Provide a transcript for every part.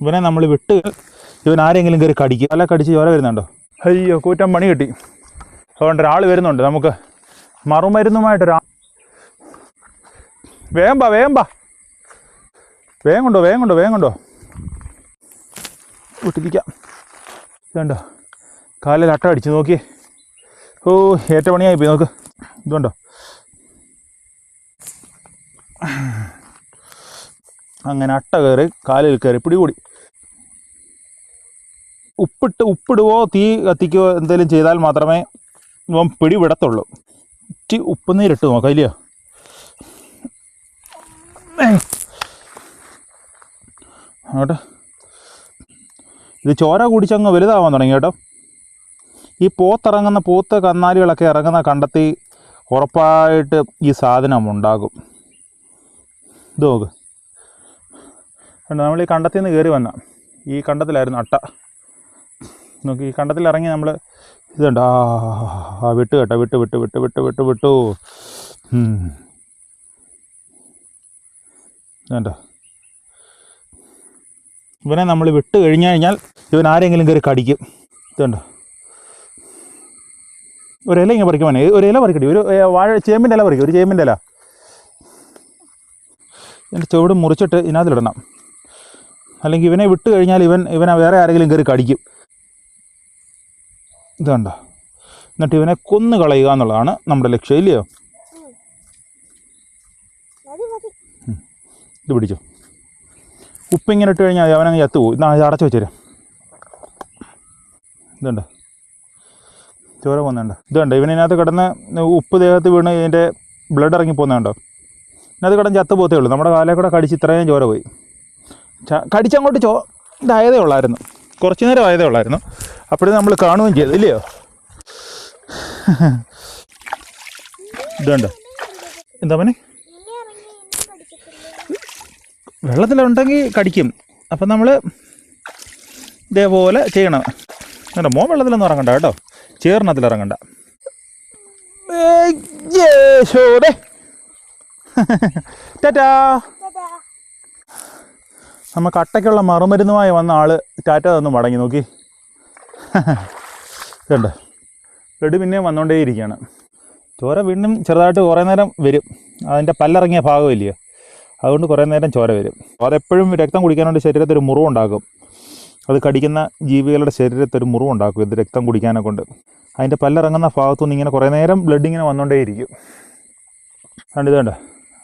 ഇവനെ നമ്മൾ വിട്ട് ഇവൻ ആരെങ്കിലും കയറി കടിക്കും. അല്ല കടിച്ച് ചോര വരുന്നുണ്ടോ? അയ്യോ കൂറ്റം പണി കിട്ടി. അതുകൊണ്ട് ഒരാൾ വരുന്നുണ്ട് നമുക്ക് മറുമരുന്നുമായിട്ടൊരാ. വേഗം ബാ വേഗം കൊണ്ടോ വിട്ടിരിക്കാം. ഇതുണ്ടോ കാലിൽ അട്ട അടിച്ച് നോക്കിയേ. ഓ ഏറ്റ പണിയായിപ്പോയി നോക്ക്. ഇതുണ്ടോ അങ്ങനെ അട്ട കയറി കാലിൽ കയറി പിടികൂടി. ഉപ്പിടുവോ തീ കത്തിക്കുകയോ എന്തെങ്കിലും ചെയ്താൽ മാത്രമേ ഇവൻ പിടി വിടത്തുള്ളൂ. ഉപ്പ് നീരിട്ട് നോക്കാം ഇല്ലയോ? അങ്ങോട്ട് ഇത് ചോര കുടിച്ചങ്ങ് വലുതാവാൻ തുടങ്ങി കേട്ടോ. ഈ പോത്ത് കന്നാലികളൊക്കെ ഇറങ്ങുന്ന കണ്ടെത്തി ഉറപ്പായിട്ട് ഈ സാധനം ഉണ്ടാകും. ഇത് നോക്ക്. നമ്മൾ ഈ കണ്ടത്തിൽ നിന്ന് കയറി വന്ന ഈ കണ്ടത്തിലായിരുന്നു അട്ട. നോക്കി ഈ കണ്ടത്തിൽ ഇറങ്ങി നമ്മൾ ഇതുണ്ട് വിട്ടു കേട്ടോ. വിട്ടു ഇതുണ്ടോ. ഇവനെ നമ്മൾ വിട്ട് കഴിഞ്ഞാൽ ഇവൻ ആരെങ്കിലും കയറി കടിക്കും. ഇതുണ്ടോ ഒരു ഇല ഇങ്ങനെ പറിക്കും. ഒരു ഇല പറിക്കട്ടെ. ഒരു ചേമ്പിൻ്റെ ഇല പറിക്കും. ഒരു ചേമ്പിൻ്റെ ഇല ഇതിൻ്റെ ചുവട് മുറിച്ചിട്ട് ഇതിനകത്തിലിടണം. അല്ലെങ്കിൽ ഇവനെ വിട്ട് കഴിഞ്ഞാൽ ഇവനെ വേറെ ആരെങ്കിലും കയറി കടിക്കും. ഇതുണ്ടോ. എന്നിട്ട് ഇവനെ കൊന്നു കളയുക എന്നുള്ളതാണ് നമ്മുടെ ലക്ഷ്യം ഇല്ലയോ? ഇത് പിടിച്ചോ. ഉപ്പിങ്ങനെ ഇട്ട് കഴിഞ്ഞാൽ അവനങ്ങ് ചത്തുപോകും. ഇതാണ് അടച്ചു വെച്ചേരാം. ഇതുണ്ട് ചോര പോകുന്നുണ്ട്. ഇതുണ്ട് ഇവനകത്ത് കിടന്ന് ഉപ്പ് ദേഹത്ത് വീണ് ഇതിൻ്റെ ബ്ലഡ് ഇറങ്ങി പോകുന്നുണ്ടോ. ഇതിനകത്ത് കിടന്ന് ചത്തു പോകത്തേ ഉള്ളൂ. നമ്മുടെ കാലേ കൂടെ കടിച്ച് ഇത്രയും ചോര പോയി. കടിച്ചങ്ങോട്ട് ഇതായതേ ഉള്ളായിരുന്നു. കുറച്ച് നേരം ആയതേ ഉള്ളായിരുന്നു. അപ്പോഴും നമ്മൾ കാണുകയും ചെയ്തു ഇല്ലയോ? ഇതുണ്ട് എന്താ പണി. വെള്ളത്തിലുണ്ടെങ്കിൽ കടിക്കും. അപ്പം നമ്മൾ ഇതേപോലെ ചെയ്യണം കേട്ടോ. മോൻ വെള്ളത്തിലൊന്നും ഇറങ്ങണ്ട കേട്ടോ. ചേർന്നതിൽ ഇറങ്ങണ്ട. ടാറ്റാ. നമുക്ക് അട്ടയ്ക്കുള്ള മറുമരുന്നുമായി വന്ന ആൾ ടാറ്റ തന്ന് മടങ്ങി നോക്കി. ഇതുണ്ട് ബ്ലഡ് പിന്നെയും വന്നുകൊണ്ടേയിരിക്കുകയാണ്. ചോര വീണ്ടും ചെറുതായിട്ട് കുറേ നേരം വരും. അതിൻ്റെ പല്ലിറങ്ങിയ ഭാഗമില്ലയോ, അതുകൊണ്ട് കുറേ നേരം ചോര വരും. അതെപ്പോഴും രക്തം കുടിക്കാനായിട്ട് ശരീരത്തൊരു മുറിവുണ്ടാകും. അത് കടിക്കുന്ന ജീവികളുടെ ശരീരത്തൊരു മുറിവുണ്ടാക്കും ഇത് രക്തം കുടിക്കാനെ കൊണ്ട്. അതിൻ്റെ പല്ലിറങ്ങുന്ന ഭാഗത്തുനിന്ന് ഇങ്ങനെ കുറേ നേരം ബ്ലഡ് ഇങ്ങനെ വന്നുകൊണ്ടേയിരിക്കും. അതുകൊണ്ട് ഇതുണ്ട്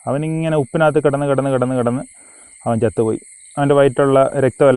അവനിങ്ങനെ ഉപ്പിനകത്ത് കിടന്ന് അവൻ ചത്തുപോയി. അവൻ്റെ വയറ്റിലുള്ള രക്തം